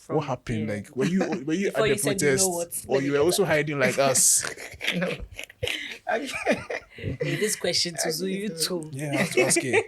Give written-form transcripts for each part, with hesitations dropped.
What happened? Like, were you at the you said, you know protest, what, or you were also hiding like us? No. Hey, this question to you too. Yeah, I have to ask you.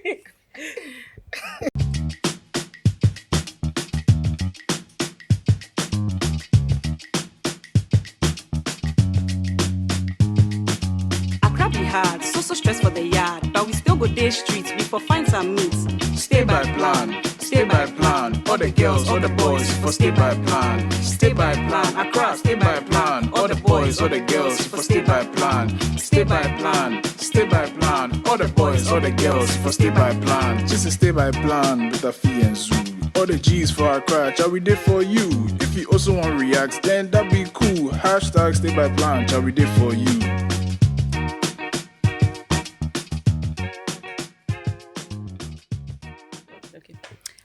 Accra be hard, so stress for the yard, but we still go day streets, we for find some meats. Stay by plan, stay by plan. All the girls, all the boys, for stay by plan. Stay by plan, Accra, stay by plan. All the boys, all the girls, for stay by plan. Stay by plan, stay by plan. All the boys, all the girls, for stay by plan. Just a stay by plan with Afia and Zoo. All the G's for Accra, shall we there for you? If you also want to react, then that be cool. Hashtag stay by plan, shall we there for you?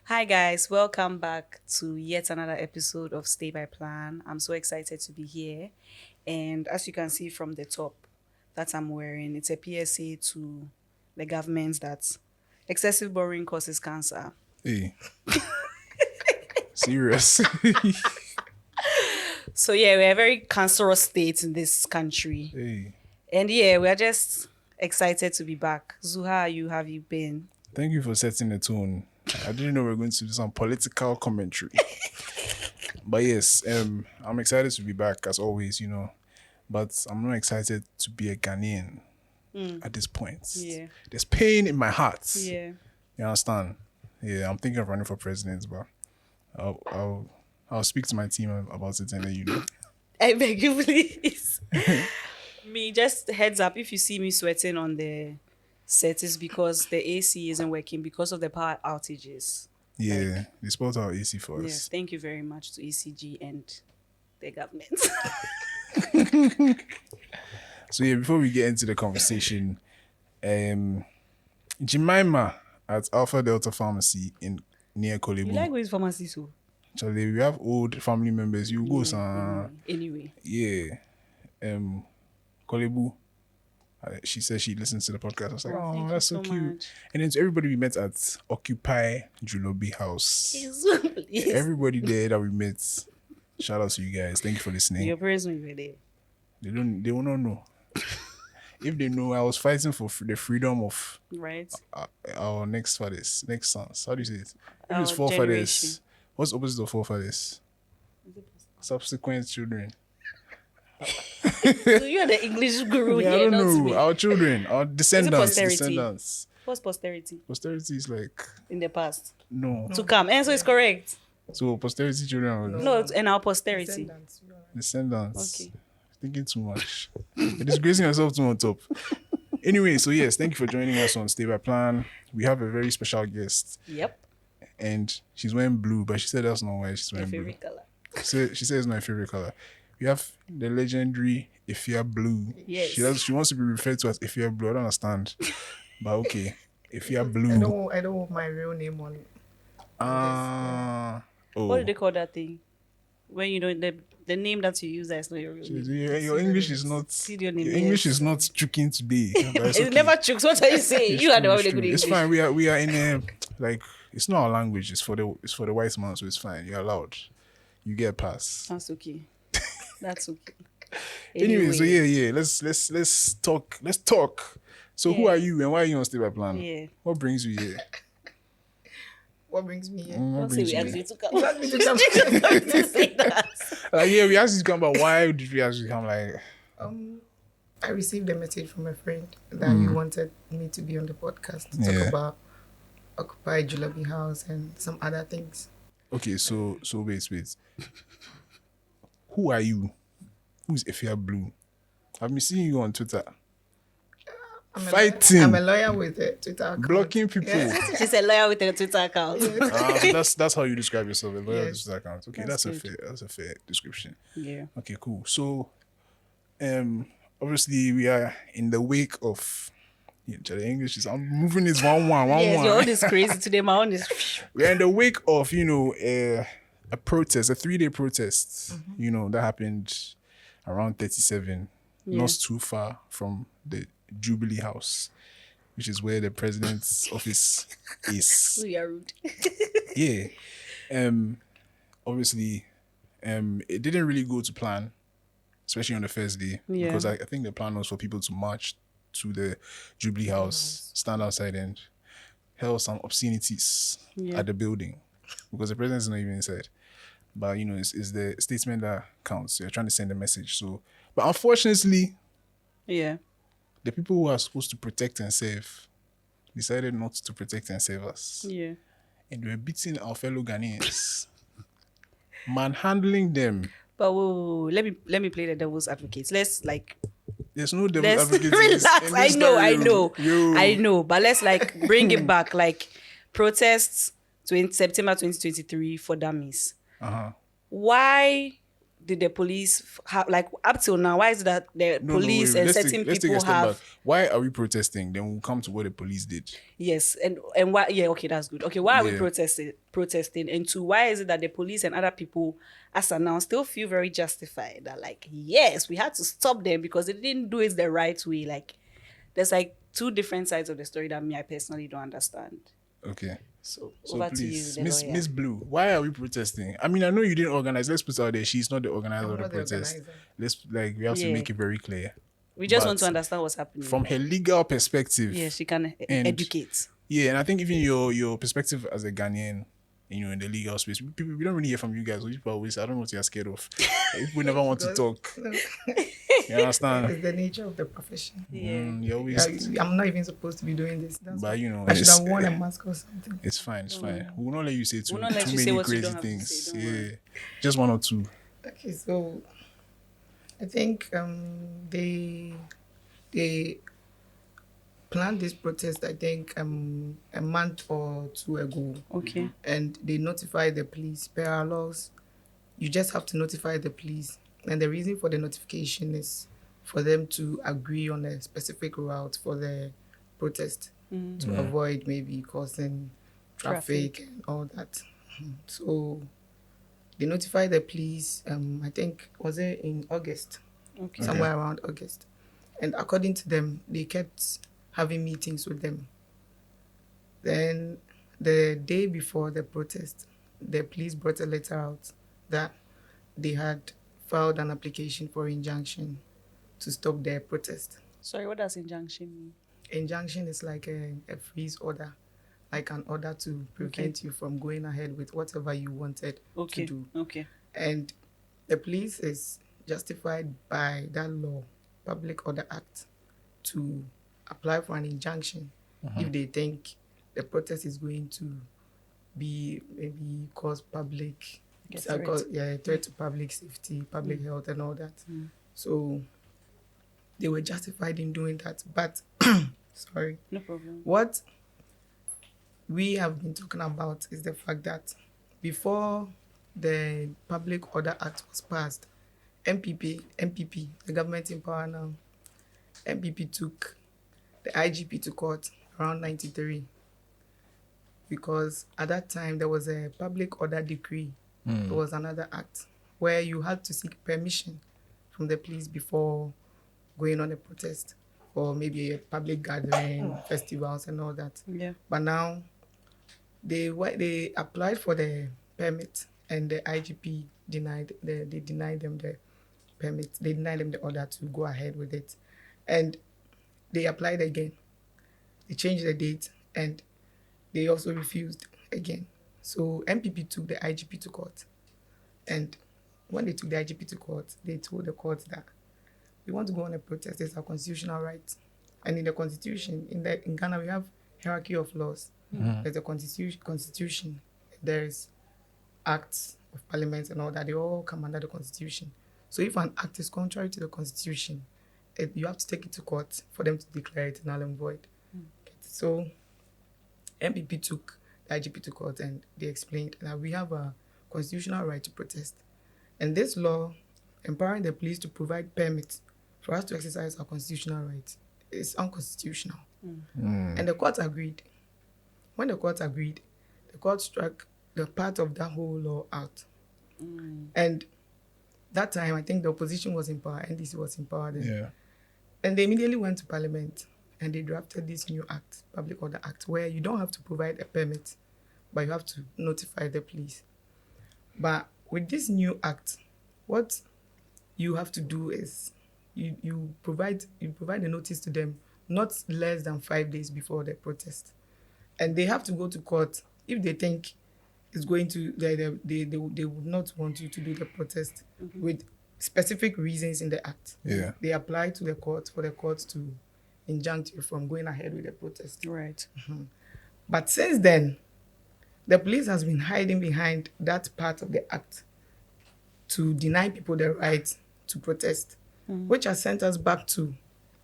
Hi guys, welcome back to yet another episode of Stay by Plan. I'm so excited to be here, and as you can see from the top that I'm wearing, it's a PSA to the government that excessive borrowing causes cancer. Hey. Serious. So yeah, we're a very cancerous state in this country. Hey. And yeah, we're just excited to be back. Zu, how are you? Have you been? Thank you for setting the tone. I didn't know we were going to do some political commentary. But yes, I'm excited to be back as always, you know. But I'm not excited to be a Ghanaian at this point. Yeah. There's pain in my heart. Yeah. You understand? Yeah, I'm thinking of running for president, but I'll speak to my team about it and then you know. I beg you, please. Me, just heads up, if you see me sweating on the set, is because the AC isn't working because of the power outages. Yeah, they spoiled our AC for us. Yes, thank you very much to ECG and the government. So yeah, before we get into the conversation, Jemima at Alpha Delta Pharmacy near Kolebu. You like going to pharmacy, so? Actually, we have old family members. You go, son. Anyway. Yeah. Kolebu. She said she listens to the podcast. I was like, oh, that's so cute. Much. And then to everybody we met at Occupy Julobi House. Please. Everybody there that we met. Shout out to you guys. Thank you for listening. Your parents were there. They will not know. If they know, I was fighting for the freedom of our next fathers, next sons. How do you say it? If it's forefathers, what's the opposite of forefathers? Subsequent children. So you're the English guru here. I don't not know. me. Our children, our descendants. posterity? What's posterity? Posterity is like In the past. no. To come. And so it's correct. So posterity children. No, and our posterity. Descendants. Okay. Thinking too much. You're disgracing yourself too on top. Anyway, so yes, thank you for joining us on Stay by Plan. We have a very special guest. Yep. And she's wearing blue, but she said that's not why she's Your wearing blue. favorite color. She says it's not her favorite color. We have the legendary Afia Blue. Yes. She wants to be referred to as Afia Blue. I don't understand. But okay. Afia Blue. I don't want my real name on it. What do they call that thing? When you don't the name that you use that's not your real name. Your English is not Serial name, your English yes. is not tricking today. But it's It okay. never chooks. What are you saying? You are the one with the good It's English. fine. We are in a like it's not our language, it's for the white man, so it's fine. You're allowed. You get a pass. That's okay. That's okay. Anyway, so yeah. Let's talk. So who Yeah. are you and why are you on Stay by Plan? Yeah. What brings you here? What brings me here? What Don't say brings we you asked here? you to come. You asked me to come. Don't say that. Yeah, we asked you to come, but why did we ask you to come? Like, I received a message from a friend that you wanted me to be on the podcast to talk about Occupy Julabi House and some other things. okay, so wait. Who are you? Who's Afia Blue? I've been seeing you on Twitter. Fighting. I'm a lawyer with a Twitter account. Blocking people. Yeah. She's a lawyer with a Twitter account. So that's how you describe yourself, a lawyer with a Yes. Twitter account. Okay, That's that's a fair description. Yeah. Okay, cool. So, obviously we are in the wake of the English is I'm moving this one. Yes, your own is crazy today. My own is. We are in the wake of a protest, a 3-day protest. That happened around 37, not too far from the Jubilee House, which is where the president's office is. You are rude. Yeah. obviously, it didn't really go to plan, especially on the first day, Yeah. because I think the plan was for people to march to the Jubilee House, stand outside and hurl some obscenities at the building, because the president's not even inside. But it's the statement that counts. You're trying to send a message. So, but unfortunately, Yeah. the people who are supposed to protect and save decided not to protect and save us. Yeah. And we're beating our fellow Ghanaians, manhandling them. But whoa, let me play the devil's advocate. Let's like There's no devil advocate. relax. In I this know, story. I know. But let's like bring it back. Like protests September 2023 for dummies. Why did the police like up till now? Why is it that the police and certain let's take people a step have? back. Why are we protesting? Then we'll come to what the police did. Yes, and why? Yeah, okay, that's good. Okay, why are we Yeah. protesting? And two, why is it that the police and other people, as announced, still feel very justified that like yes, we had to stop them because they didn't do it the right way. Like there's like two different sides of the story that I personally don't understand. Okay. So So over please, to you, the lawyer. Miss Blue, why are we protesting? I mean, I know you didn't organize. Let's put it out there. She's not the organizer I'm of the not the protest. organizer. We have to Yeah. make it very clear. We just But want to understand what's happening. From her legal perspective. yeah, she can And- educate. Yeah, and I think even your perspective as a Ghanaian, in the legal space, we don't really hear from you guys. People always, I don't know what you're scared of. People never want to talk. You understand? It's the nature of the profession. You always, I'm not even supposed to be doing this. That's but I should have worn a mask or something. it's fine. It's fine. We will not let you say too We'll not let too you say many what you crazy don't have to things. say, don't Yeah, worry. just one or two. Okay, so I think they planned this protest, I think, a month or two ago. Okay. And they notified the police. Per our laws, you just have to notify the police. And the reason for the notification is for them to agree on a specific route for the protest to avoid maybe causing traffic and all that. So they notified the police, I think, was it in August? Okay. Somewhere around August. And according to them, they kept having meetings with them. Then the day before the protest, the police brought a letter out that they had filed an application for injunction to stop their protest. Sorry, what does injunction mean? Injunction is like a freeze order, like an order to prevent you from going ahead with whatever you wanted to do. Okay. And the police is justified by that law, Public Order Act, to apply for an injunction if they think the protest is going to be maybe cause public threat to public safety, public health and all that. So they were justified in doing that. But sorry. No problem. What we have been talking about is the fact that before the Public Order Act was passed, MPP, the government in power now, MPP took the IGP to court around 93 because at that time there was a public order decree. There was another act where you had to seek permission from the police before going on a protest or maybe a public gathering, festivals and all that. Yeah. But now they applied for the permit and the IGP denied them the permit. They denied them the order to go ahead with it. And they applied again. They changed the date and they also refused again. So MPP took the IGP to court. And when they took the IGP to court, they told the court that we want to go on a protest. It's our constitutional right. And in the constitution, in Ghana, we have hierarchy of laws. There's a constitution. There's acts of parliament and all that. They all come under the constitution. So if an act is contrary to the constitution, you have to take it to court for them to declare it null and void. So MPP took the IGP to court and they explained that we have a constitutional right to protest. And this law empowering the police to provide permits for us to exercise our constitutional rights is unconstitutional. And the court agreed. When the court agreed, the court struck the part of that whole law out. And that time, I think the opposition was in power, NDC was in power then. Yeah. And they immediately went to Parliament and they drafted this new act, Public Order Act, where you don't have to provide a permit, but you have to notify the police. But with this new act, what you have to do is you provide a notice to them not less than 5 days before the protest, and they have to go to court if they think it's going to they would not want you to do the protest with specific reasons in the act. Yeah. They apply to the court for the court to injunct you from going ahead with the protest. Right. But since then, the police has been hiding behind that part of the act to deny people the right to protest, which has sent us back to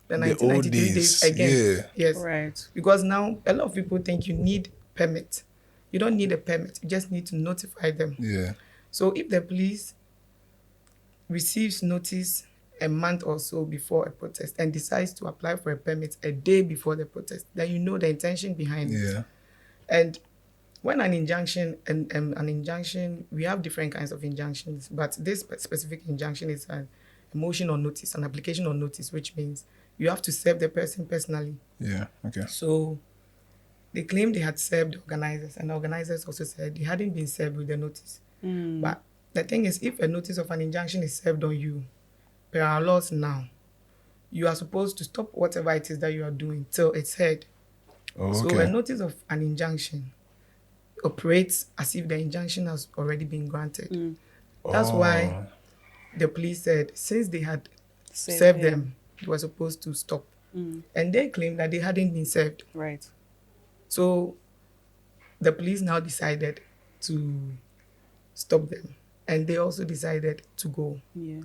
the 1993 old days days. again. Yeah. Yes. Right. Because now a lot of people think you need permit. You don't need a permit. You just need to notify them. Yeah. So if the police receives notice a month or so before a protest and decides to apply for a permit a day before the protest, then you know the intention behind it. Yeah. And when an injunction, we have different kinds of injunctions, but this specific injunction is a motion on notice, an application on notice, which means you have to serve the person personally. Yeah. Okay. So they claimed they had served the organizers, and the organizers also said they hadn't been served with the notice. But the thing is, if a notice of an injunction is served on you, per our laws now, you are supposed to stop whatever it is that you are doing till it's heard. Oh, So okay. a notice of an injunction operates as if the injunction has already been granted. That's why the police said since they had served them, they were supposed to stop. And they claimed that they hadn't been served. Right. So the police now decided to stop them. And they also decided to go. Yeah.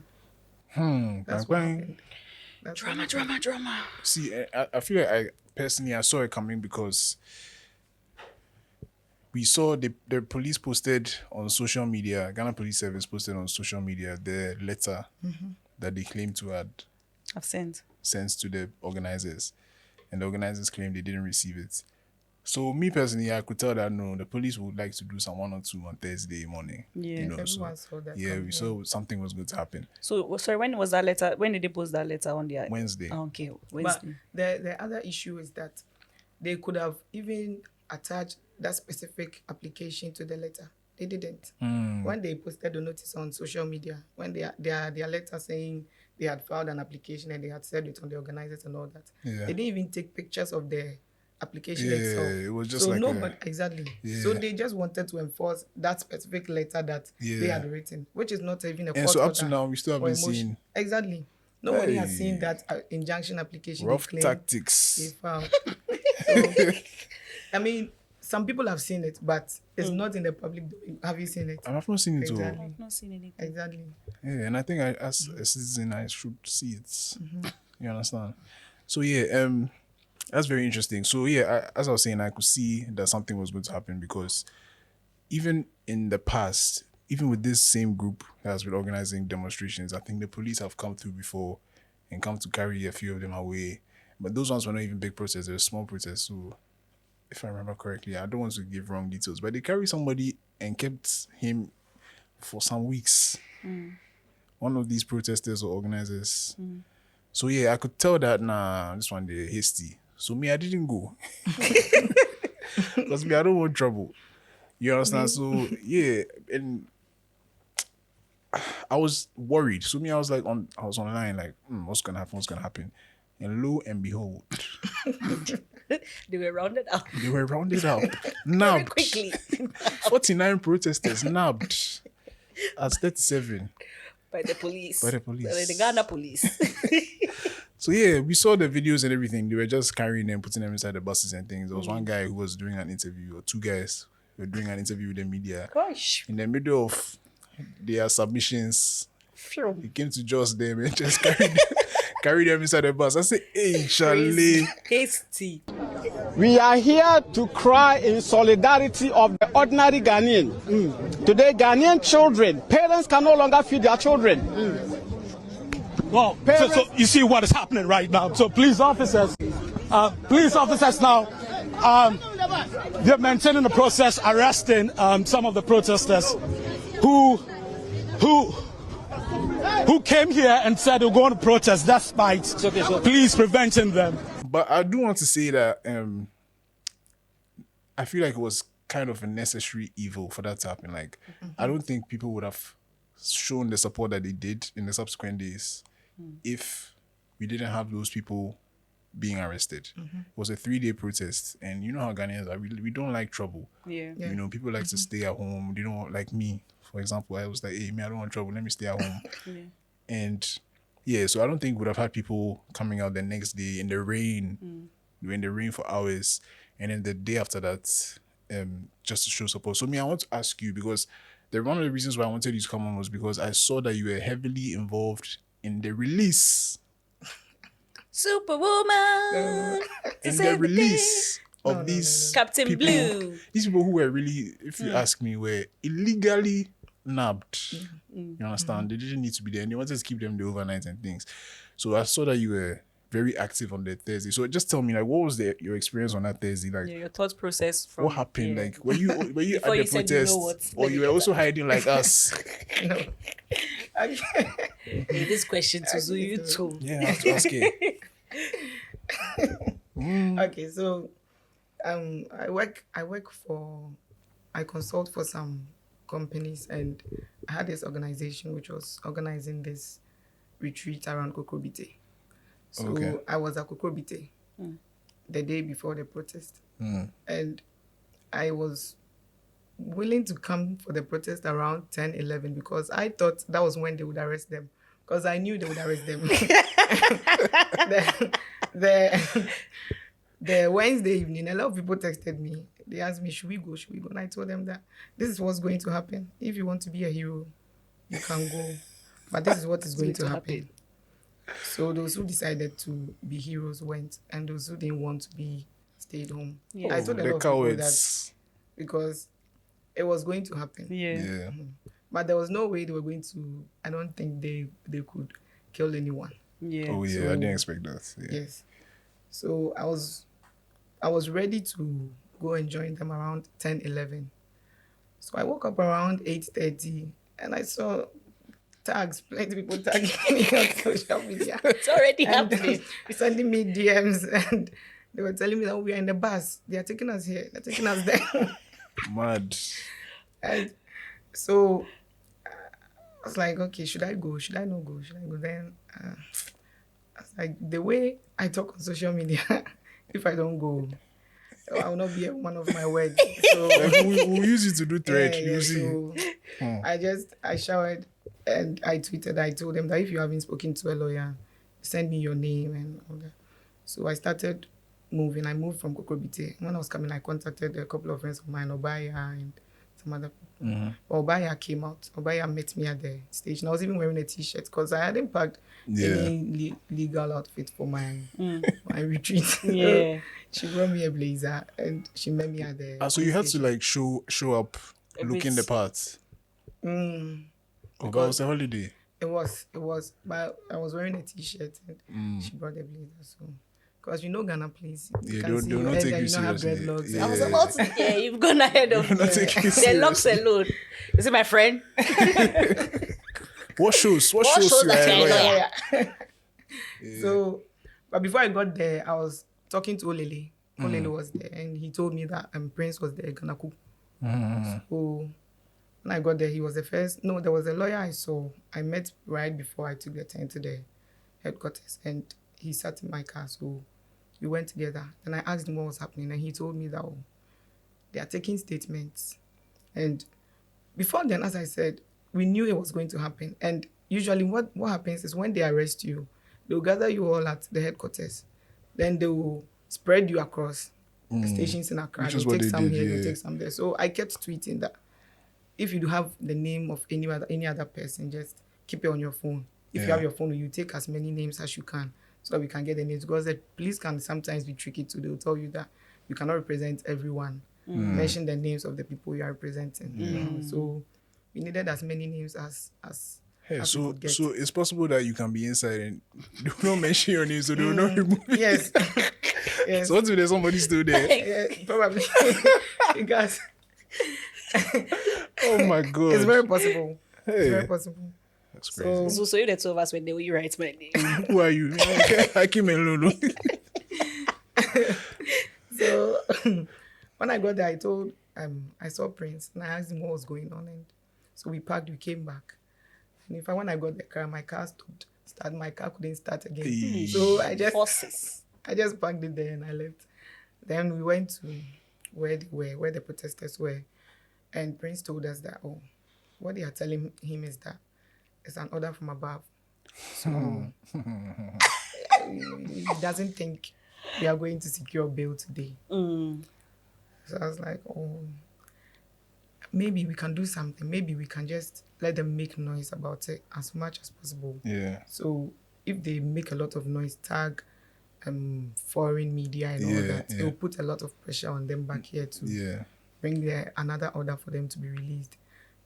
That's what happened. That's what happened. Drama. See, I feel like I saw it coming because we saw the police posted on social media, Ghana Police Service posted on social media the letter that they claimed to had I've sent. sent to the organizers, and the organizers claimed they didn't receive it. So me personally, I could tell that no, the police would like to do some 1 or 2 on Thursday morning. Yeah. You know, Everyone saw that yeah, coming, we saw something was going to happen. So, sorry, when was that letter? When did they post that letter on their... Wednesday. Oh, okay, But Wednesday. the other issue is that they could have even attached that specific application to the letter. They didn't. When they posted the notice on social media, when their letter saying they had filed an application and they had served it on the organizers and all that, Yeah. they didn't even take pictures of the application Yeah, itself. it was just so like nobody exactly. Yeah. So they just wanted to enforce that specific letter that they Yeah. had written, which is not even a And court so up to order now, we still or haven't emotion. seen Exactly. Nobody has Hey. seen that injunction application. rough they claim they tactics. filed. So, I mean, some people have seen it, but it's not in the public domain. Have you seen it? I've not seen it all. Exactly. I've not seen anything. Exactly. Yeah, and I think as a citizen, I should see it. You understand? So yeah, that's very interesting. So yeah, as I was saying, I could see that something was going to happen because even in the past, even with this same group that has been organizing demonstrations, I think the police have come through before and come to carry a few of them away. But those ones were not even big protests; they were small protests. So if I remember correctly, I don't want to give wrong details, but they carried somebody and kept him for some weeks. One of these protesters or organizers. So yeah, I could tell that this one they're hasty. So me, I didn't go. Because me, I don't want trouble. You understand? So yeah, and I was worried. So me, I was online, like, what's gonna happen? And lo and behold, They were rounded up they were rounded up. very Nabbed. quickly. 49 protesters nabbed as 37. By the police. By the police. By the Ghana police. So yeah, we saw the videos and everything. They were just carrying them, putting them inside the buses and things. There was one guy who was doing an interview, or 2 guys who were doing an interview with the media. Gosh. In the middle of their submissions, Phew. he came to just them and just carried them inside the bus. I said, hey, Charlie. Hasty. We are here to cry in solidarity of the ordinary Ghanaian. Today, Ghanaian children, parents can no longer feed their children. Well, so you see what is happening right now. So police officers now, they're maintaining the process, arresting some of the protesters who came here and said they're going to protest despite police preventing them. But I do want to say that I feel like it was kind of a necessary evil for that to happen. Like, I don't think people would have shown the support that they did in the subsequent days if we didn't have those people being arrested. It was a 3-day protest, and you know how Ghanaians are. We don't like trouble. Yeah. You know, people like to stay at home. They don't like me, for example. I was like, hey, me, I don't want trouble. Let me stay at home. And yeah, so I don't think we would have had people coming out the next day in the rain, in the rain for hours, and then the day after that, just to show support. So me, I want to ask you, because one of the reasons why I wanted you to come on was because I saw that you were heavily involved in the release. Superwoman. In the release of these Captain people, Blue. These people who were really, if you ask me, were illegally nabbed. You understand? They didn't need to be there, and they wanted to keep them there overnight and things. So I saw that you were very active on the Thursday. So just tell me, like, what was your experience on that Thursday? Like, Your thought process from what happened? Like, were you at the you said, you protest, know what? or you were also hiding like us? No. This question to you too. Yeah, I have to ask it. Okay, so I consult for some companies, and I had this organization which was organizing this retreat around Kokrobite. So Okay. I was at Kokrobite the day before the protest, and I was willing to come for the protest around 10-11 because I thought that was when they would arrest them, because I knew they would arrest them. The Wednesday evening, a lot of people texted me. They asked me, should we go? And I told them that this is what's going to happen. If you want to be a hero, you can go. But this is what is going to happen. So those who decided to be heroes went, and those who didn't want to be stayed home. Yeah. I told a The lot of people that cowards. because it was going to happen. Yeah. But there was no way they were going to, I don't think they could kill anyone. Yeah. Oh yeah, So- I didn't expect that. Yeah. Yes. So I was ready to go and join them around 10-11. So I woke up around 8:30 and I saw tags, plenty of people tagging me on social media. It's already And happening. sending me DMs, and they were telling me that we are in the bus. They are taking us here. They're taking us there. Mad. And so I was like, okay, should I go? Should I not go? Should I go? Then I was like, the way I talk on social media, if I don't go, I will not be one of my words. So Like, we'll use it to do thread. yeah, You see. so I showered and I tweeted. I told them that if you haven't spoken to a lawyer, send me your name and all that. So I started moving. I moved from Kokrobite. When I was coming, I contacted a couple of friends of mine, Obaya and some other people. Obaya came out. Obaya met me at the station. I was even wearing a t-shirt because I hadn't packed any legal outfit for my retreat. Yeah. She brought me a blazer and she met me at the So you had to station. like show up A looking bit. the part. Oh, that was a holiday. It was, but I was wearing a t-shirt and she brought the blazer. So, because you know Ghana, please. You Yeah, can they'll see not your take head you and you don't have seriously. dreadlocks. Yeah. I was about to. Yeah, you've gone ahead of They'll not take you the locks seriously. alone. Is it my friend? What shows? What What shows shows you that are a you're a lawyer? lawyer? So, but before I got there, I was talking to Olele. Olele was there, and he told me that Prince was there, Ganaku. So, when I got there, he was the first. No, there was a lawyer I saw. I met right before I took the train to the headquarters, and he sat in my car. So, we went together. And I asked him what was happening, and he told me that they are taking statements. And before then, as I said, we knew it was going to happen. And usually what happens is when they arrest you, they'll gather you all at the headquarters. Then they will spread you across the stations in Accra. Which is They'll what take they some did, here, yeah. they'll take some there. So I kept tweeting that if you do have the name of any other person, just keep it on your phone. If you Yeah. have your phone, you take as many names as you can so that we can get the names. Because the police can sometimes be tricky too. They'll tell you that you cannot represent everyone. Mention the names of the people you are representing. So we needed as many names as Hey, as we so could get. so it's possible that you can be inside and they will not mention your name, so they will not remove it. Yes. Yes. So what if there's somebody still there? Yeah, probably. Because Oh my god. it's very possible. Hey, It's very possible. that's crazy. So you the two of us when they will you write my name. Who are you? I came alone. So when I got there, I told I saw Prince and I asked him what was going on, and so we parked. We came back, and in fact, when I got the car, my car stopped. My car couldn't start again. So I just parked it there and I left. Then we went to where the protesters were, and Prince told us that what they are telling him is that it's an order from above. So he doesn't think we are going to secure bail today. So I was like, maybe we can do something. Maybe we can just let them make noise about it as much as possible. Yeah. So if they make a lot of noise, tag foreign media and all that, it will put a lot of pressure on them back here to bring another order for them to be released.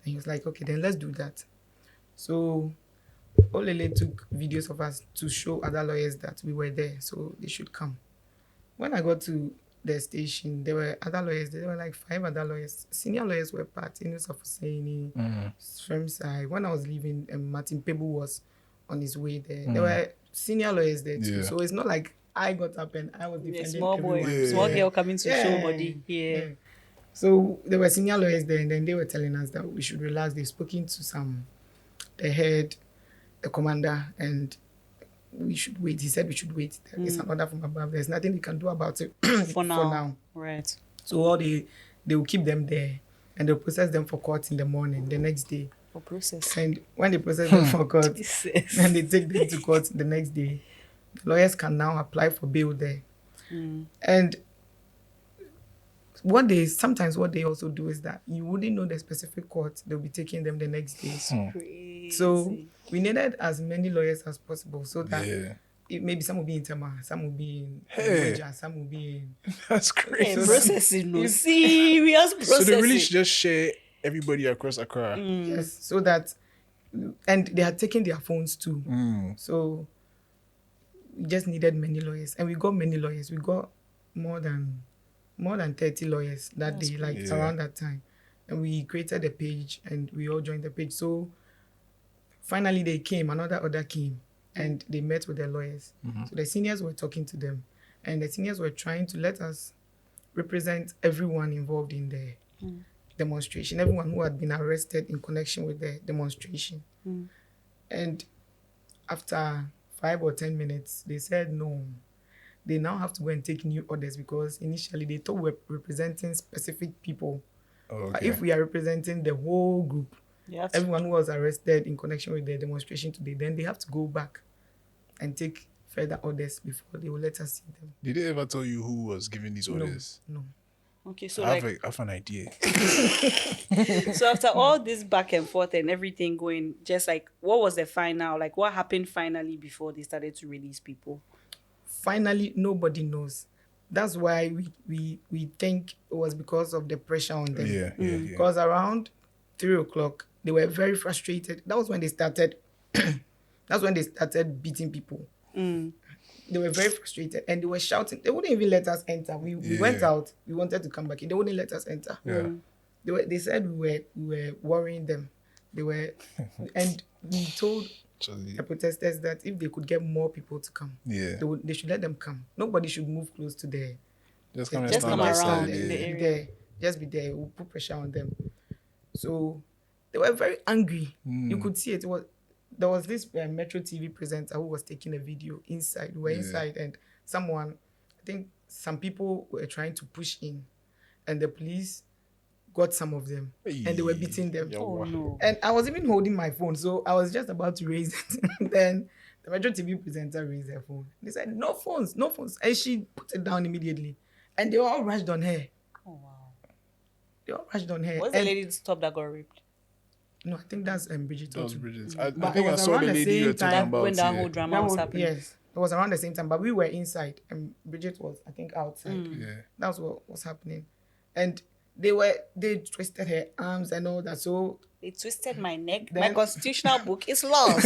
And he was like, okay, then let's do that. So Olele took videos of us to show other lawyers that we were there, so they should come. When I got to the station, there were other lawyers. There were like 5 other lawyers. Senior lawyers were part. Inus of Husseini, Shremsai. When I was leaving, Martin Pebu was on his way there. There were senior lawyers there too. So it's not like I got up and I was defending small boy, everyone. small girl coming to show body. Yeah. So there were senior lawyers there, and then they were telling us that we should relax. They've spoken to the head, the commander, and we should wait. He said we should wait. There is an order from above. There's nothing they can do about it for now. Right. So they will keep them there, and they'll process them for court in the morning, the next day. For process. And when they process them for court, and they take them to court the next day, the lawyers can now apply for bail there. And what they also do is that you wouldn't know the specific court they'll be taking them the next day. Crazy. So we needed as many lawyers as possible so that maybe some will be in Tema, some will be in Niger, some will be in... That's crazy. Processing, no serious processing. So they really should just share everybody across Accra. Yes, so that... And they had taken their phones too. So we just needed many lawyers. And we got many lawyers. We got more than 30 lawyers that day, around that time. And we created a page and we all joined the page. So finally they came, another order came, and they met with their lawyers. So the seniors were talking to them, and the seniors were trying to let us represent everyone involved in the demonstration, everyone who had been arrested in connection with the demonstration. And after 5 or 10 minutes, they said no. They now have to go and take new orders because initially they thought we were representing specific people. But if we are representing the whole group, everyone who was arrested in connection with the demonstration today, then they have to go back and take further orders before they will let us see them. Did they ever tell you who was giving these orders? No. Okay, so I have an idea. So after all this back and forth and everything going, just like, what was the final? Like, what happened finally before they started to release people? Finally, nobody knows. That's why we think it was because of the pressure on them. Because around 3 o'clock, they were very frustrated. That was when they started. That's when they started beating people. They were very frustrated and they were shouting. They wouldn't even let us enter. We went out. We wanted to come back in. They wouldn't let us enter. They said we were worrying them. They were, and we told the protesters that if they could get more people to come, they should let them come. Nobody should move close to the. Just come around in the area. Just be there. We'll put pressure on them. So they were very angry. You could see it. There was this Metro TV presenter who was taking a video inside. We were inside, and I think some people were trying to push in, and the police got some of them, and they were beating them. Oh no! And I was even holding my phone, so I was just about to raise it. Then the Metro TV presenter raised her phone. They said, "No phones, no phones," and she put it down immediately. And they all rushed on her. Oh wow! They all rushed on her. What's the lady top that got raped? No, I think that's Bridget. That was Bridget. But I think I saw the lady you were talking about. When that whole drama was happening. Yes, it was around the same time, but we were inside and Bridget was, I think, outside. That's what was happening. And they twisted her arms and all that. So they twisted my neck. My constitutional book is lost.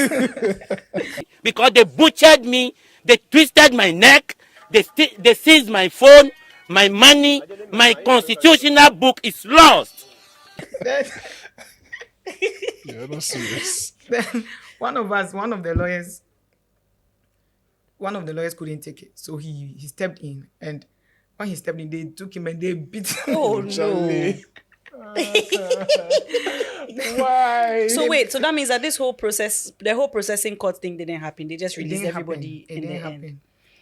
Because they butchered me, they twisted my neck, they seized my phone, my money, my constitutional book is lost. Yeah, not serious. Then one of the lawyers couldn't take it, so he stepped in, and when he stepped in, they took him and they beat him. Oh no! Why? So wait, so that means that this whole process, the whole processing court thing didn't happen. They just It released didn't everybody happen. It in the didn't end. happen.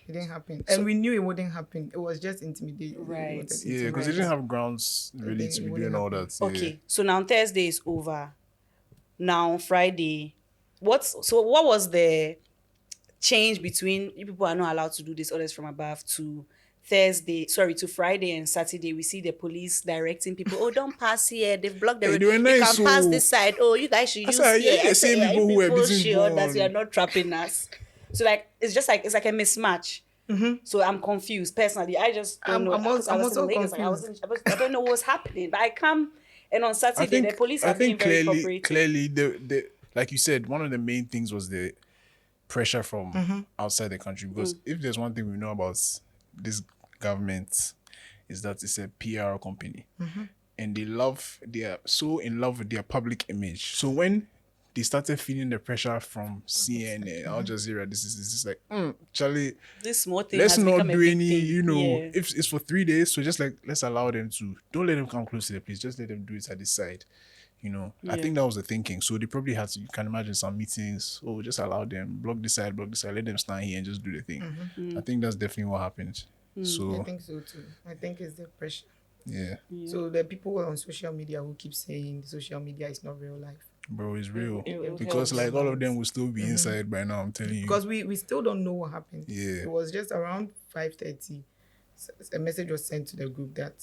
It didn't happen. And we knew it wouldn't happen. It was just intimidating. Right. Yeah, because they didn't have grounds really It to be wouldn't doing all happen. that. Yeah. Okay, so now Thursday is over. Now Friday, what was the change between you people are not allowed to do this orders from above to to Friday and Saturday? We see the police directing people, oh, don't pass here, they've blocked the Hey, road, they were you nice, can pass so- this side, oh, you guys should I use said, here. yeah, the same people who were people beating should born. that you are not trapping us. So like it's like a mismatch. So I'm confused personally. I just don't know. I'm Because I was also in Lagos, like, confused. I don't know what's happening. But I come and on I Saturday the police are being very cooperative. clearly, the like you said, one of the main things was the pressure from outside the country. Because if there's one thing we know about this government, is that it's a PR company, and they are so in love with their public image. So when they started feeling the pressure from CNN, Al Jazeera, this is like, Charlie, This small thing let's has not become a do big any, thing. if it's for 3 days, so just like, let's allow them to, don't let them come close to the place, just let them do it at this side, I think that was the thinking. So they probably had to, you can imagine some meetings, just allow them, block this side, let them stand here and just do the thing. I think that's definitely what happened. So, I think so too. I think it's the pressure. yeah, So the people on social media who keep saying social media is not real life. bro, it's real. it Because helps. like all of them will still be inside by now, I'm telling you. Because we still don't know what happened. Yeah. It was just around 5:30. A message was sent to the group that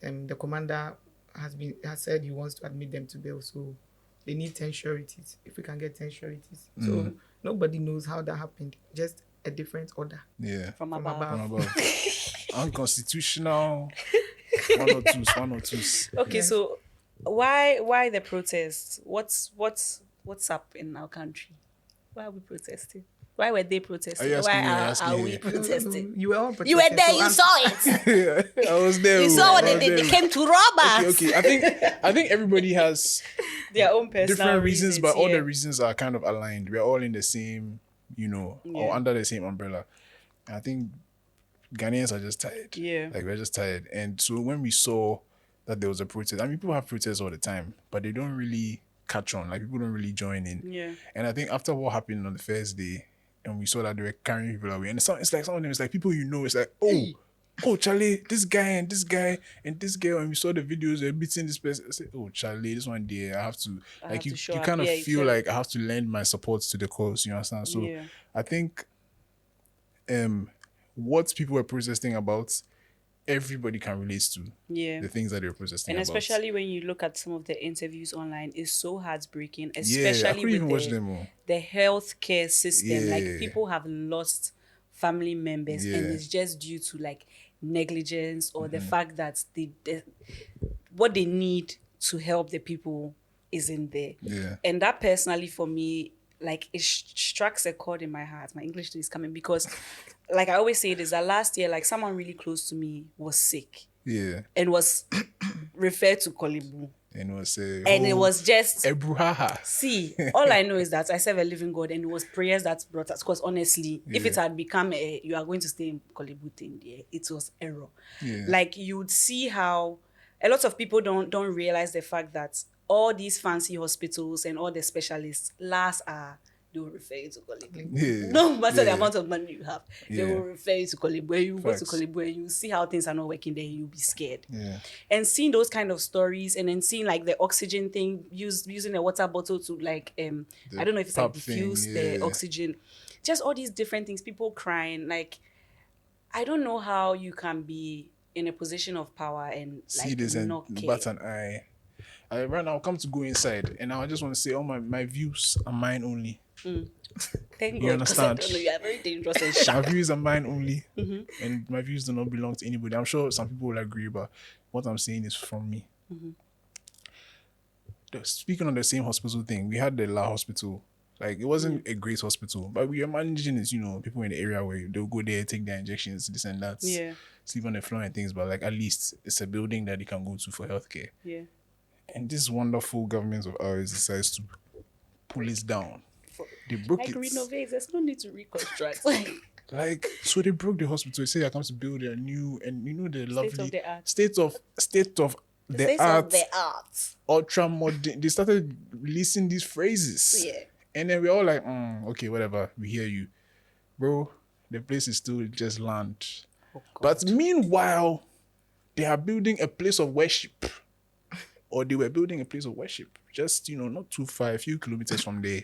the commander has said he wants to admit them to bail, so they need 10 sureties. If we can get 10 sureties. So nobody knows how that happened. Just a different order. Yeah. From From above. above. One above. Unconstitutional. One or twos. Okay, Yes. so why the protests? What's up in our country? Why are we protesting? Why were they protesting? Are you asking Why me or are asking we you? protesting? You were all You were protesting, there, so you I'm- saw it. I was there. You bro. saw what I they was did. there, They bro. came to rob us. Okay. I think everybody has Their own personal different reasons, but all yeah. the reasons are kind of aligned. We're all in the same, or Yeah. under the same umbrella. I think Ghanaians are just tired. Yeah. Like we're just tired. And so when we saw that there was a protest, I mean, people have protests all the time, but they don't really catch on. Like people don't really join in. Yeah. And I think after what happened on the first day, and we saw that they were carrying people away, and it's like some of them, it's like people it's like, oh Charlie, this guy and this guy and this girl, and we saw the videos, they're beating this person. I said, oh Charlie, this one day I have to have you to show up. kind of Yeah, you feel feel- like I have to lend my support to the cause, you understand? So Yeah. I think what people were protesting about, everybody can relate to Yeah. the things that they were protesting And about. especially when you look at some of the interviews online, it's so heartbreaking, I especially couldn't even watch with them all. the healthcare system. Yeah. Like people have lost family members, and Yeah. it's just due to like negligence or Mm-hmm. the fact that what they need to help the people isn't there. Yeah. And that personally for me, like it strikes a chord in my heart. My English is coming because, like I always say, this that last year, like someone really close to me was sick Yeah. and was referred to Kolibu. And And it was just Ebruhaha. see, all I know is that I serve a living God, and it was prayers that brought us. Because honestly, if it had become you are going to stay in Kolibu thing there, it was error. Yeah. Like you would see how a lot of people don't realize the fact that all these fancy hospitals and all the specialists last are they will refer you to Kolibu. Yeah. No matter the Yeah. amount of money you have, they Yeah. will refer you to Kolibu. When you go to Facts. Kolibu and you see how things are not working there, you'll be scared. Yeah. And seeing those kind of stories, and then seeing like the oxygen thing, using a water bottle to like I don't know if it's like pump thing, diffuse yeah. the oxygen, just all these different things, people crying. Like I don't know how you can be in a position of power and See like this and not care. bat an eye. Right now, I'll come to go inside, and I just want to say, all my views are mine only. Thank You God, 'cause I understand? don't know, you are very dangerous and My sharp. views are mine only, and my views do not belong to anybody. I'm sure some people will agree, but what I'm saying is from me. Speaking on the same hospital thing, we had the La Hospital. Like, it wasn't a great hospital, but we are managing it, people in the area where they'll go there, take their injections, this and that, Yeah. sleep on the floor and things, but like at least it's a building that they can go to for healthcare. Yeah. And this wonderful government of ours decides to pull it down. They broke Like it. renovate, there's no need to reconstruct. Like, so they broke the hospital. They say I come to build a new, and the lovely of the art. state of States of the art. ultra modern. They started releasing these phrases. Yeah. And then we're all like, okay, whatever. We hear you. Bro, the place is still just land. But meanwhile, they are building a place of worship. Or they were building a place of worship. Just, not too far, a few kilometers from there.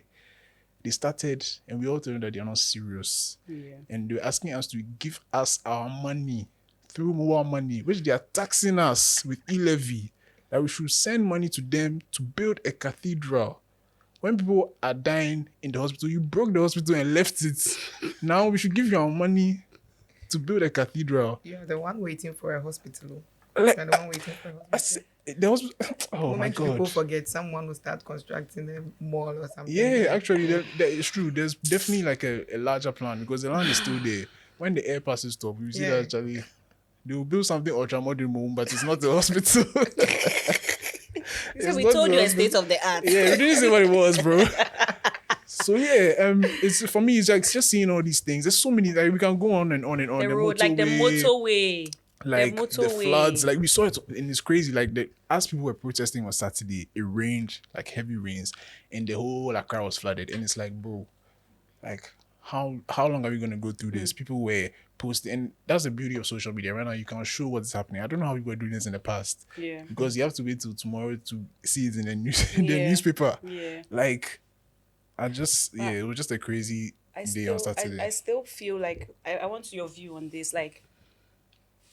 They started, and we all told them that they are not serious. Yeah. And they were asking us to give us our money through mobile money, which they are taxing us with e-levy, that we should send money to them to build a cathedral. When people are dying in the hospital, you broke the hospital and left it. Now we should give you our money to build a cathedral. You're the one waiting for a hospital. Like, You're the one waiting for a hospital. Oh my God. People forget, someone will start constructing a mall or something. Yeah, actually, that is true. There's definitely like a larger plan because the land is still there. When the air passes stop, you see that actually they will build something ultra modern, but it's not the hospital. So we told you a state of the art. Yeah, we didn't say what it was, bro. So yeah, it's for me. It's like just seeing all these things. There's so many. Like we can go on and on and on. The road, like the motorway. Like the floods, like we saw it, and it's crazy. Like as people were protesting on Saturday, it rained, like heavy rains, and the whole Accra was flooded. And it's like, bro, like how long are we gonna go through this? People were posting, and that's the beauty of social media. Right now, you can show what's happening. I don't know how people were doing this in the past, because you have to wait till tomorrow to see it in the news, in the newspaper. Yeah, like it was just a crazy day on Saturday. I still feel like I want your view on this, like.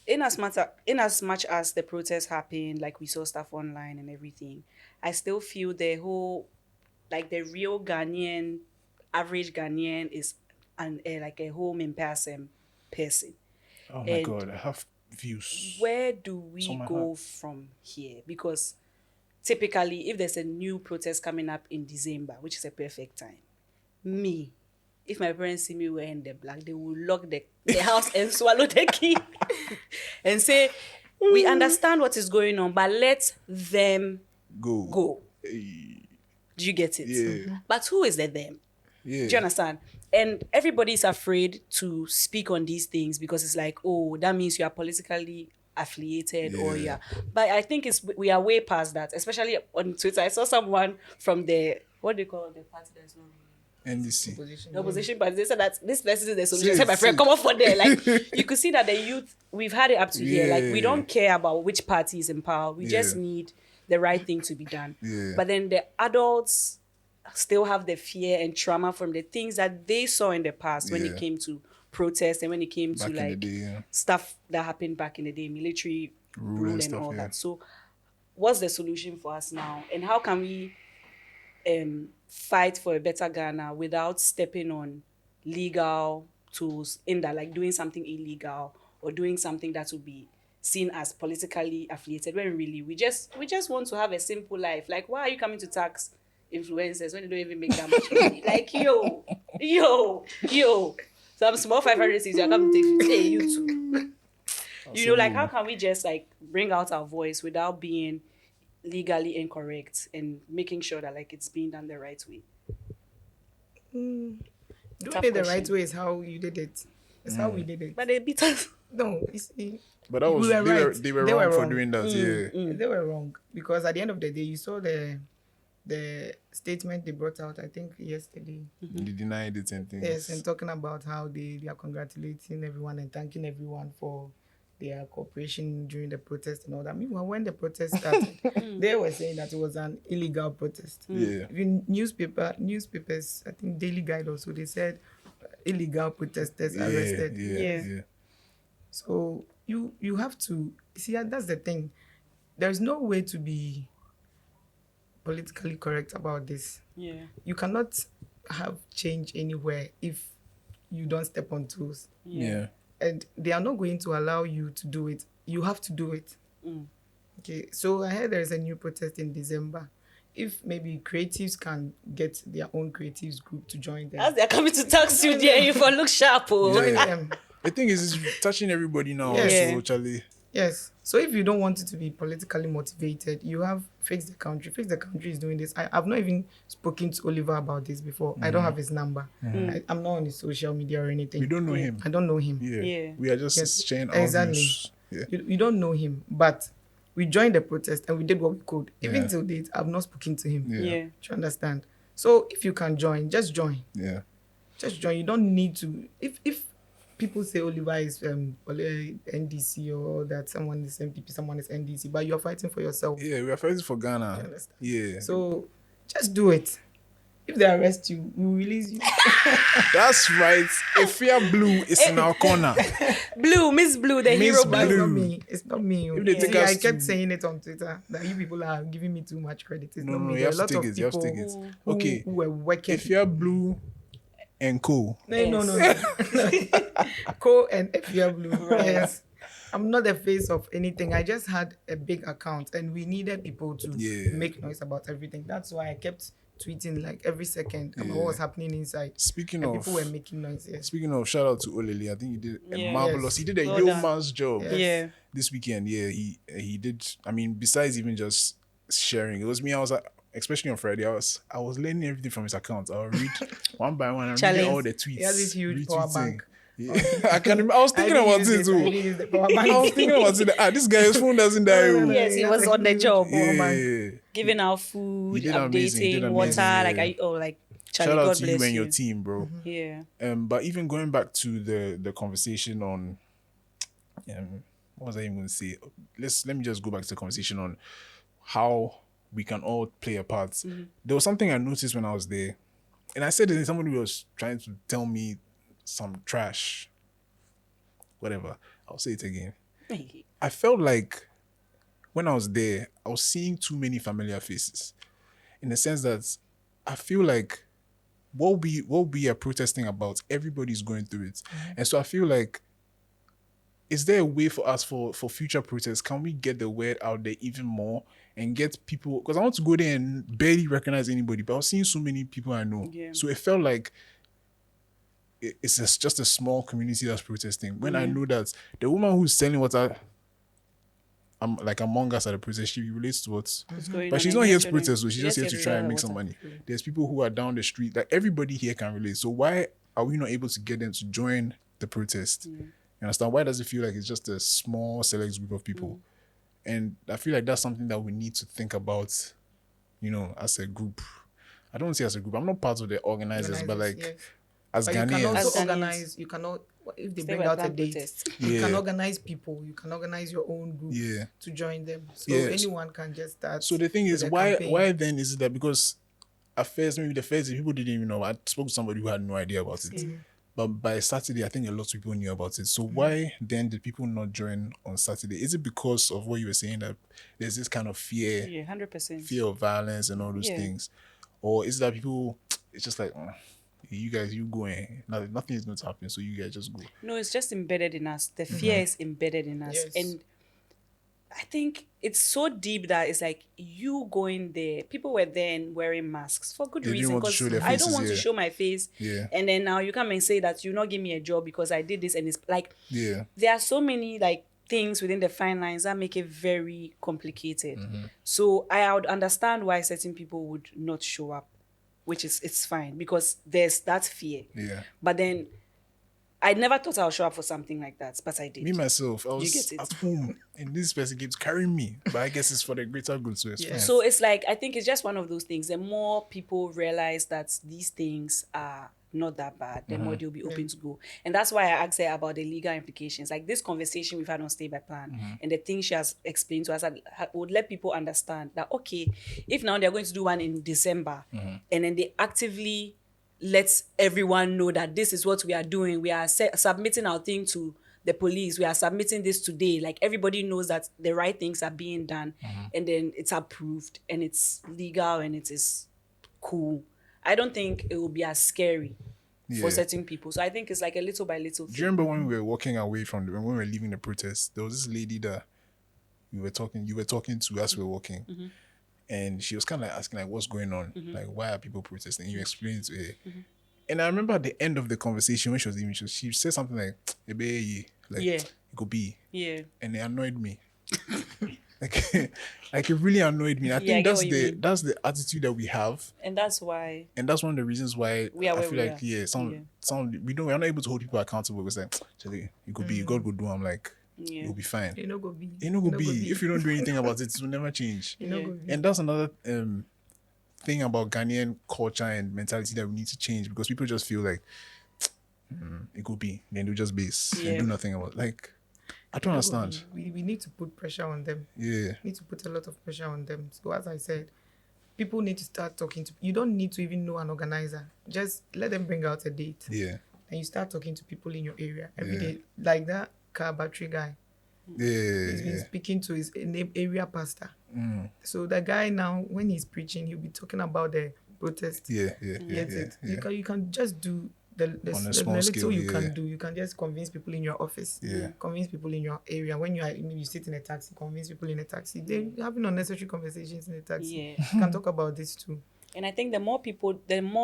In as much as the protests happened, like we saw stuff online and everything, I still feel the whole, like the real Ghanaian, average Ghanaian is like a home in person. Oh my God, I have views. Where do we go from here? Because typically, if there's a new protest coming up in December, which is a perfect time, if my parents see me wearing the black, they will lock the house and swallow the key and say, we understand what is going on, but let them go. Hey. Do you get it? Yeah. But who is the them? Yeah. Do you understand? And everybody's afraid to speak on these things because it's like, oh, that means you are politically affiliated or yeah. But I think we are way past that, especially on Twitter. I saw someone from what do you call the party that's not NDC. The opposition party. They said that this person is the solution. I said, my friend, come off for there. Like, you could see that the youth, we've had it up to here. Like, we don't care about which party is in power. We just need the right thing to be done. Yeah. But then the adults still have the fear and trauma from the things that they saw in the past when it came to protest and when it came to like stuff that happened back in the day, military rule and stuff, all that. So what's the solution for us now? And how can we fight for a better Ghana without stepping on legal tools in that, like doing something illegal or doing something that would be seen as politically affiliated, when really we just want to have a simple life. Like, why are you coming to tax influencers when you don't even make that much money? Like, yo, some small 500 cities you're coming to take 50. Hey, you too. You know, like, how can we just like bring out our voice without being legally incorrect and making sure that like it's being done the right way? Doing it the right way is how you did it. It's how we did it. But they beat us. No, you see. But that was they were wrong for doing that. They were wrong because at the end of the day, you saw the statement they brought out, I think yesterday. They denied it and things. Yes, and talking about how they are congratulating everyone and thanking everyone for their cooperation during the protest and all that. Meanwhile, when the protest started, they were saying that it was an illegal protest. Yeah. Even newspapers, I think Daily Guide also, they said illegal protesters arrested. Yeah. So you have to see, that's the thing. There's no way to be politically correct about this. Yeah. You cannot have change anywhere if you don't step on toes. Yeah. And they are not going to allow you to do it. You have to do it. Okay, so I heard there's a new protest in December. If maybe creatives can get their own creatives group to join them. As they're coming to tax you there, you for look sharp. Join them. The thing is, it's touching everybody now. Yes. Also, Charlie. Yes. So if you don't want it to be politically motivated, you have Fix the Country. Fix the Country is doing this. I've not even spoken to Oliver about this before. I don't have his number. I'm not on his social media or anything. We don't know him. I don't know him. Yeah. We are just sharing our exactly. news. Yeah. You don't know him. But we joined the protest and we did what we could. Even Yeah. till date, I've not spoken to him. Yeah. Yeah. Do you understand? So if you can join, just join. Yeah. Just join. You don't need to. If people say Oliver is NDC or that someone is MPP, someone is NDC, but you're fighting for yourself. Yeah, we are fighting for You Ghana. understand? Yeah. So just do it. If they arrest you, we will release you. That's right. Afia Blue is in our corner. Blue, Miss Blue, the Miss hero But Blue. it's not Blue. me. It's not me. If they take See, us I kept to- saying it on Twitter that you people are giving me too much credit. It's No, not no, me. you There are have a lot to take of it. You have to people take it. who, Okay. who were working. Afia Blue and Co. No. Co and Afia Blue. Yes. I'm not the face of anything. I just had a big account and we needed people to Yeah. make noise about everything. That's why I kept tweeting like every second about what was happening inside. Speaking And of people were making noise. Yes. Speaking of, shout out to Olele. I think he did a Yeah. marvelous. Yes. He did a Well yeoman's done. job Yes. Yeah. this weekend. Yeah, he did. I mean, besides even just sharing, it was me. I was like, especially on Friday, I was learning everything from his account. I'll read one by one. I'm Challenge. reading all the tweets. He has this huge power retweeting. bank. Yeah. I was thinking about it I too. didn't use the power bank. I was thinking about it. This guy's phone doesn't die. No, no, no. Yes, he was on the job. Yeah. Giving out food, He did amazing. He did updating, water, amazing, yeah. like Charlie, Shout out God to bless you and your team, bro. Yeah. But even going back to the conversation on, what was I even going to say? Let me just go back to the conversation on how we can all play a part. There was something I noticed when I was there, and I said that somebody was trying to tell me some trash, whatever. I'll say it again. I felt like when I was there, I was seeing too many familiar faces, in the sense that I feel like what we are protesting about, everybody's going through it. And so I feel like, is there a way for us for future protests? Can we get the word out there even more and get people? Because I want to go there and barely recognize anybody, but I was seeing so many people I know. Yeah. So it felt like it's just a small community that's protesting. When I know that the woman who's selling water, like among us at the protest, she relates to what. What's going But on she's and not here to yesterday- protest, so she's just here to try and make some money. There's people who are down the street, like everybody here can relate. So why are we not able to get them to join the protest? You understand? Why does it feel like it's just a small select group of people? And I feel like that's something that we need to think about, as a group. I don't say as a group. I'm not part of the organizers, but like yes. as But you can Ghanaians. also As organize. You cannot, if they Stay bring by out a plan date, protest. you can Yeah. organize people. You can organize your own group Yeah. to join them. So Yes. anyone can just start. So the thing with is, a why campaign. then is it that because at first, maybe the first day, people didn't even know. I spoke to somebody who had no idea about it. But by Saturday, I think a lot of people knew about it. So why then did people not join on Saturday? Is it because of what you were saying, that there's this kind of fear, Yeah, 100%. fear of violence and all those Yeah. things? Or is it that people, it's just like, you guys, you go in. Nothing is going to happen, so you guys just go. No, it's just embedded in us. The fear is embedded in us. Yes. And I think it's so deep that it's like you going there. People were then wearing masks for good They didn't reason, want to because show their I don't faces, want to yeah. show my face. Yeah. And then now you come and say that you not give me a job because I did this, and it's like Yeah. there are so many like things within the fine lines that make it very complicated. So I would understand why certain people would not show up, which is it's fine because there's that fear. Yeah. But then I never thought I would show up for something like that, but I did. Me, myself, I was get it? at home, and this person keeps carrying me. But I guess it's for the greater good, so it's fine. So it's like, I think it's just one of those things. The more people realize that these things are not that bad, the more they'll be open to go. And that's why I asked her about the legal implications. Like this conversation we've had on Stay by Plan and the things she has explained to us, I would let people understand that, okay, if now they're going to do one in December and then they actively let everyone know that this is what we are doing. We are submitting our thing to the police. We are submitting this today. Like everybody knows that the right things are being done and then it's approved and it's legal and it is cool. I don't think it will be as scary for certain people. So I think it's like a little by little Do you thing. remember when we were walking away from when we were leaving the protest? There was this lady that you were talking to as we were walking, and she was kind of like asking like, "What's going on? Like, why are people protesting?" You explained to her, and I remember at the end of the conversation when she was leaving, she said something like, "Ebe, like Yeah. it could be," Yeah. and it annoyed me. like it really annoyed me. I I think get that's what you the mean. that's the attitude that we have. And that's why And that's one of the reasons why We are I where feel we like are. some we're not able to hold people accountable. It's like, Charlie, you could be God would do. I'm like, you'll be fine. You know, go be. It no go be. If you don't do anything about it, it will never change. You know, go be. And that's another thing about Ghanaian culture and mentality that we need to change, because people just feel like it could be. Then do just base and do nothing about it. Like, I don't understand. We need to put pressure on them. Yeah. We need to put a lot of pressure on them. So as I said, people need to start talking to. You don't need to even know an organizer. Just let them bring out a date. Yeah. And you start talking to people in your area every day. Like that car battery guy. Yeah. He's been speaking to his area pastor. So the guy now, when he's preaching, he'll be talking about the protest. Yeah. You can just do the small little scale, you can do. You can just convince people in your office. Yeah. Convince people in your area. When you sit in a taxi, convince people in a taxi. They're having unnecessary conversations in a taxi. Yeah. You can talk about this too. And I think the more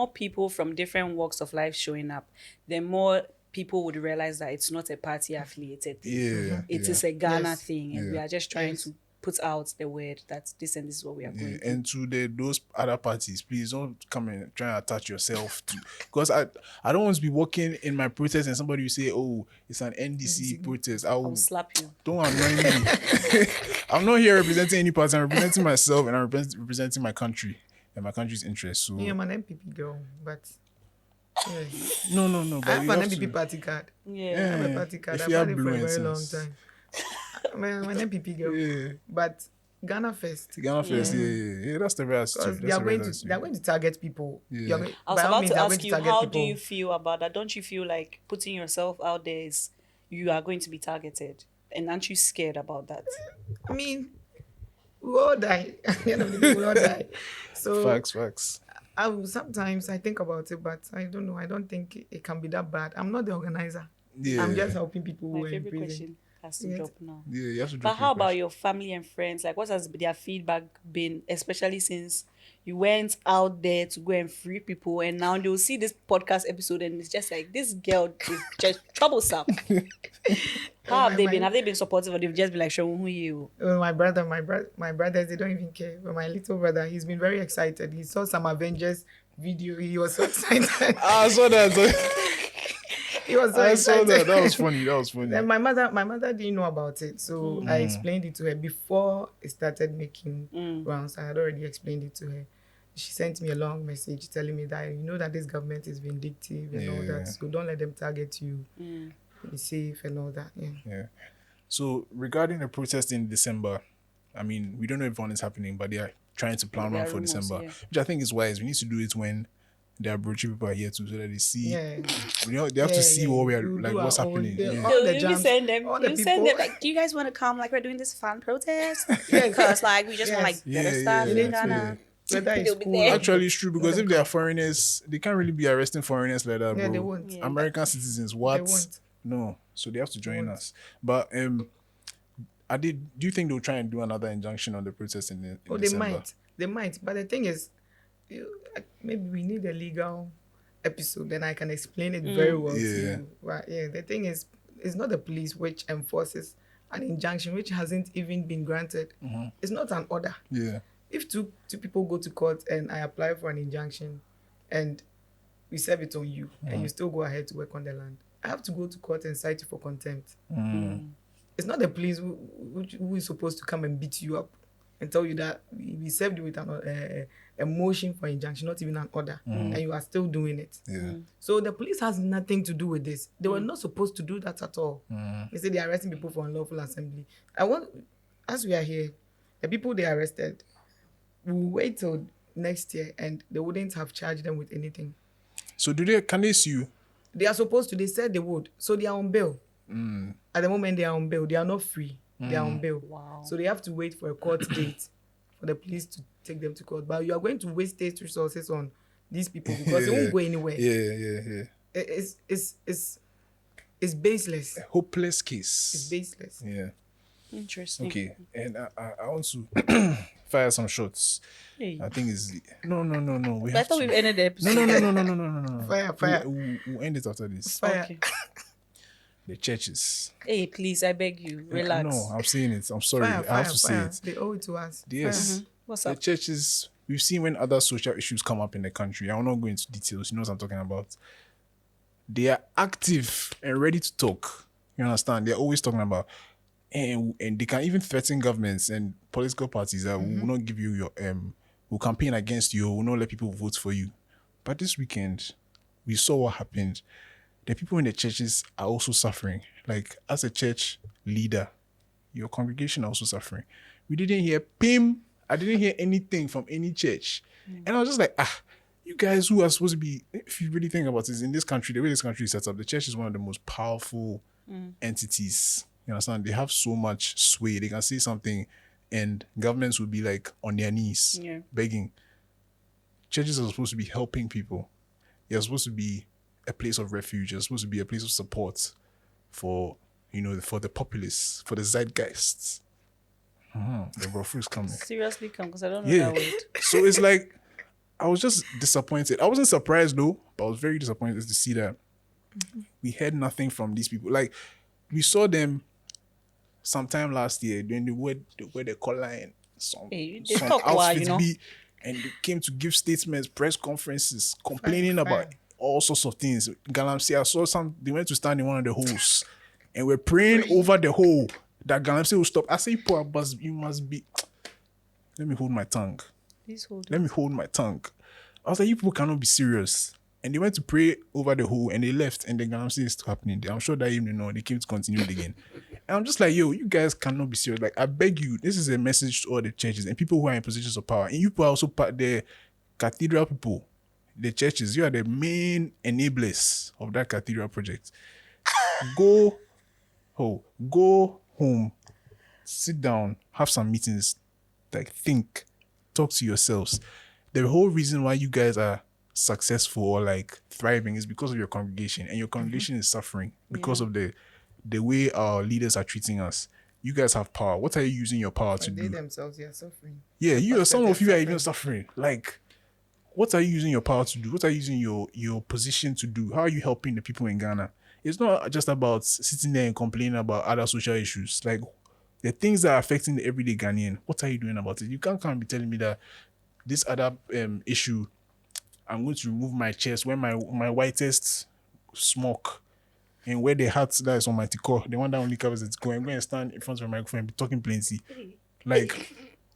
people from different walks of life showing up, the more people would realize that it's not a party affiliated thing. Yeah. It is a Ghana Yes. thing, and we are just trying to put out the word that this and this is what we are going to. And to those other parties, please don't come and try and attach yourself to, because I don't want to be walking in my protest and somebody will say, oh, it's an NDC protest. I'll slap you. Don't annoy me. I'm not here representing any party. I'm representing myself, and I'm representing my country and my country's interests. So I'm an MPP girl, but no. I But have you an have MPP to- party card. I Yeah. have a party card. If I've you have had it for blue a very long incense. time. I'm an MPP girl. Yeah. But Ghana first. Ghana first, yeah. That's the right attitude. Because That's they are the going right to attitude. they're going to target people. Yeah. You're going- I was by all about means, to they are going ask you, target how do people. you feel about that? Don't you feel like putting yourself out there is you are going to be targeted? And aren't you scared about that? I mean, we all die. At the end of the day, we all die. So Facts. sometimes I think about it, but I don't know. I don't think it can be that bad. I'm not the organizer. Yeah. I'm just helping people who My are in favorite prison. question has to Yes. drop now. Yeah, you have to. But how about your family and friends? Like, what has their feedback been, especially since you went out there to go and free people, and now they'll see this podcast episode and it's just like, this girl is just troublesome. How have they been? Have they been supportive, or they've just been like, showing who you? My brothers, they don't even care. But my little brother, he's been very excited. He saw some Avengers video. He was so excited. I saw that. He was so I saw excited. that. That was funny. Then my mother didn't know about it, so I explained it to her before it started making rounds. I had already explained it to her. She sent me a long message telling me that, you know, that this government is vindictive and all that, so don't let them target you. Be safe and all that. Yeah. So regarding the protest in December, I mean, we don't know if one is happening, but they are trying to plan There one are for rumors, December, yeah. which I think is wise. We need to do it when the Abrochi people are here too, so that they see. Yeah. You know, they have to see what we are, We'll like, do what's our own- happening. the- Yeah. all the You jams, send them. all the You send them people- like, do you guys want to come? Like, we're doing this fan protest Yes. because like we just want like Yes. better Yeah, stuff yeah, in Ghana. Whether it's They'll be cool there. or- Actually, it's true, because if they are foreigners, they can't really be arresting foreigners like that, bro. Yeah, they won't. Yeah. American citizens, what? They won't. No, so they have to join us. But do you think they'll try and do another injunction on the protest in Oh, December? they might. But the thing is, maybe we need a legal episode, then I can explain it very well to Yeah. you. But yeah, the thing is, it's not the police which enforces an injunction which hasn't even been granted. It's not an order. Yeah. If two people go to court and I apply for an injunction and we serve it on you and you still go ahead to work on the land, I have to go to court and cite you for contempt. It's not the police who is supposed to come and beat you up and tell you that we served you with a motion for injunction, not even an order, and you are still doing it. Yeah. So the police has nothing to do with this. They were not supposed to do that at all. They say they're arresting people for unlawful assembly. As we are here, the people they arrested will wait till next year and they wouldn't have charged them with anything. So can they sue? They are supposed to, they said they would. So they are on bail. At the moment, they are on bail. They are not free. They are on bail. Wow. So they have to wait for a court date for the police to take them to court. But you are going to waste state resources on these people because they won't go anywhere. Yeah. It's baseless. A hopeless It's case. baseless. Yeah. Interesting. Okay. And I want to fire some shots. Hey. I think it's no. We But I have thought to. we've ended the episode. No. Fire. We'll end it after this. Fire. Okay. The churches. Hey, please, I beg you, relax. No, I'm saying it. I'm sorry. Fire, I have to say fire. it. They owe it to us. Yes. What's The up? churches, we've seen when other social issues come up in the country. I will not go into details. You know what I'm talking about. They are active and ready to talk. You understand? They're always talking about and they can even threaten governments and political parties that will not give you your will campaign against you, will not let people vote for you. But this weekend, we saw what happened. The people in the churches are also suffering. Like, as a church leader, your congregation are also suffering. We didn't hear PIM. I didn't hear anything from any church. And I was just like, you guys who are supposed to be, if you really think about this, in this country, the way this country is set up, the church is one of the most powerful entities. You understand? They have so much sway. They can say something and governments will be like on their knees, begging. Churches are supposed to be helping people. They're supposed to be a place of refuge. They're supposed to be a place of support for, for the populace, for the zeitgeists. The brofu is coming. Seriously come, because I don't know that word. So it's like, I was just disappointed. I wasn't surprised though, but I was very disappointed to see that we heard nothing from these people. Like, we saw them sometime last year when they wear the collar and some talk outfits wild, and they came to give statements, press conferences, complaining about all sorts of things. Galamsey, I saw they went to stand in one of the holes and were praying over the hole that Galamsey will stop. I say, poor boss, you must be. Let me hold my tongue. Let me hold my tongue. I was like, you people cannot be serious. And they went to pray over the hole and they left, and the Galamsey is still happening. I'm sure that evening, they came to continue it again. And I'm just like, yo, you guys cannot be serious. Like, I beg you, this is a message to all the churches and people who are in positions of power. And you people are also the cathedral people, the churches. You are the main enablers of that cathedral project. Go home, sit down, have some meetings, like think, talk to yourselves. The whole reason why you guys are successful or like thriving is because of your congregation, and your congregation is suffering because of the way our leaders are treating us. You guys have power. What are you using your power to do? They themselves are suffering. Yeah, some of you are even suffering. Like, what are you using your power to do? What are you using your position to do? How are you helping the people in Ghana? It's not just about sitting there and complaining about other social issues. Like, the things that are affecting the everyday Ghanaian, what are you doing about it? You can't come and be telling me that this other issue, I'm going to remove my chest, wear my whitest smock, and wear the hat that is on my tico, the one that only covers the tico, and go and stand in front of a microphone and be talking plenty. Like,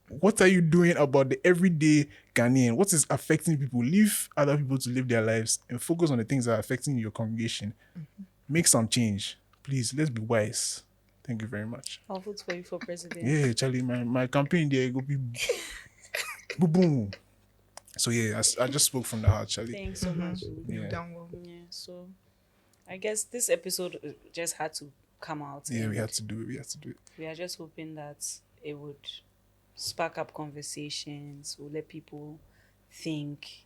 what are you doing about the everyday Ghanaian? What is affecting people? Leave other people to live their lives and focus on the things that are affecting your congregation. Make some change. Please, let's be wise. Thank you very much. I'll vote for you for president. Yeah, Charlie, my campaign there go be boom boom. So yeah, I just spoke from the heart, Charlie. Thanks so much. You've done well. Yeah, so I guess this episode just had to come out. Yeah, we had to do it. We are just hoping that it would spark up conversations, will let people think,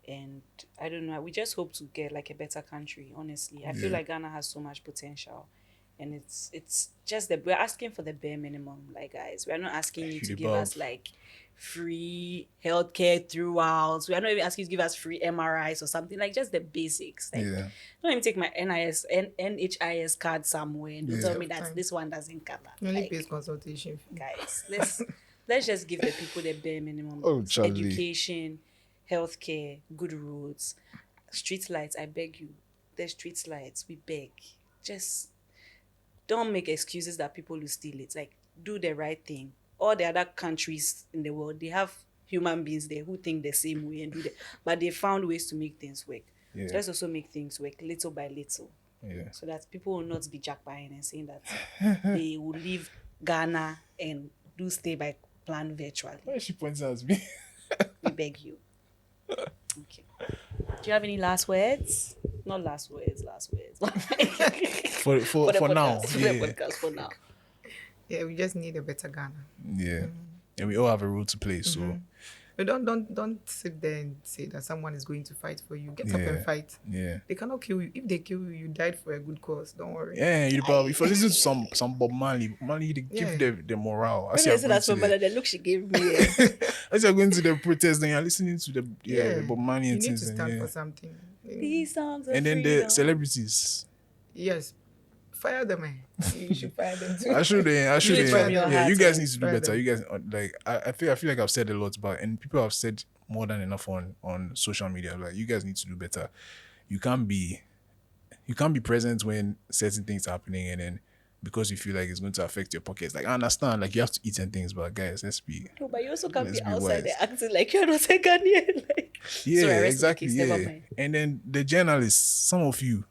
and I don't know, we just hope to get like a better country, honestly. I feel like Ghana has so much potential, and it's just that we're asking for the bare minimum. Like, guys, we're not asking you to give us like free healthcare throughout. We are not even asking you to give us free MRIs or something, like just the basics. Like, don't even take my NHIS card somewhere and tell me that this one doesn't cover. Only pays consultation fee. Guys, let's just give the people the bare minimum. Education, healthcare, good roads, street lights. I beg you, the street lights, we beg. Just don't make excuses that people will steal it. Like, do the right thing. All the other countries in the world, they have human beings there who think the same way and do that, but they found ways to make things work. So let's also make things work little by little, so that people will not be jackpying and saying that they will leave Ghana and do stay by plan virtually. Why is she pointing at me? We beg you. Okay. Do you have any last words? Not last words. for now. For the podcast for now. Yeah, we just need a better Ghana. Yeah. And we all have a role to play, so But don't sit there and say that someone is going to fight for you. Get up and fight. Yeah. They cannot kill you. If they kill you, you died for a good cause. Don't worry. Yeah, if you listen to some Bob Marley, they give the morale. When I said that's for the look she gave me. As you're going to the protest, then you're listening to the Bob Marley and you need things. to stand for something. These songs are and then freedom. the celebrities. Yes. Fire them, man. You should fire them too. I should. Yeah, you guys need to do Fire better. them. You guys like. I feel like I've said a lot, and people have said more than enough on social media. Like, you guys need to do better. You can't be present when certain things are happening, and then because you feel like it's going to affect your pockets. Like, I understand, like, you have to eat and things, but guys, let's be. No, but you also can't Let's be be outside wise. there acting like you're not a Ghanaian. Like, Yeah, sorry, I rest my exactly. case, never Yeah. mind. And then the journalists, some of you,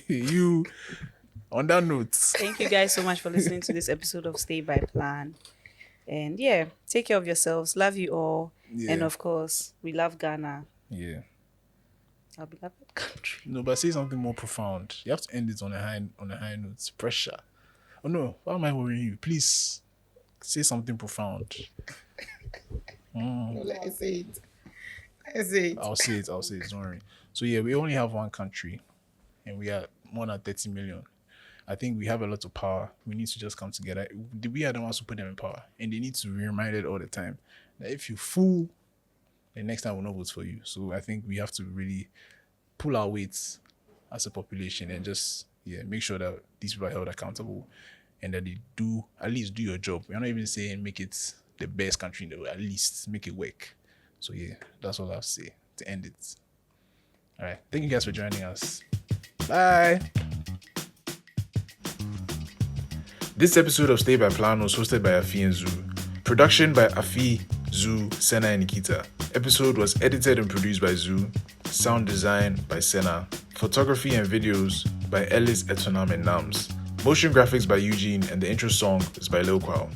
you, on that note, Thank you guys so much for listening to this episode of Stay by Plan. And yeah, take care of yourselves. Love you all. Yeah. And of course, we love Ghana. yeah. Our beloved country. No, but say something more profound. You have to end it on a high note. Pressure. Oh no, why am I worrying you? Please say something profound. No, let me say it. Let me say it. I'll say it. Don't worry. So yeah, we only have one country, and we are more than 30 million. I think we have a lot of power. We need to just come together. We are the ones who put them in power, and they need to be reminded all the time that if you fool, the next time we'll not vote for you. So I think we have to really pull our weights as a population and just make sure that these people are held accountable and that they do at least do your job. We're not even saying make it the best country in the world, at least make it work. So yeah, that's all I have to say to end it. All right, thank you guys for joining us. Bye. This episode of Stay by Plan was hosted by Afia and Zoo. Production by Afia, Zoo, Senna, and Nikita. Episode was edited and produced by Zoo. Sound design by Senna. Photography and videos by Ellis, Etonam, and Nams. Motion graphics by Eugene, and the intro song is by Lil Kwaw.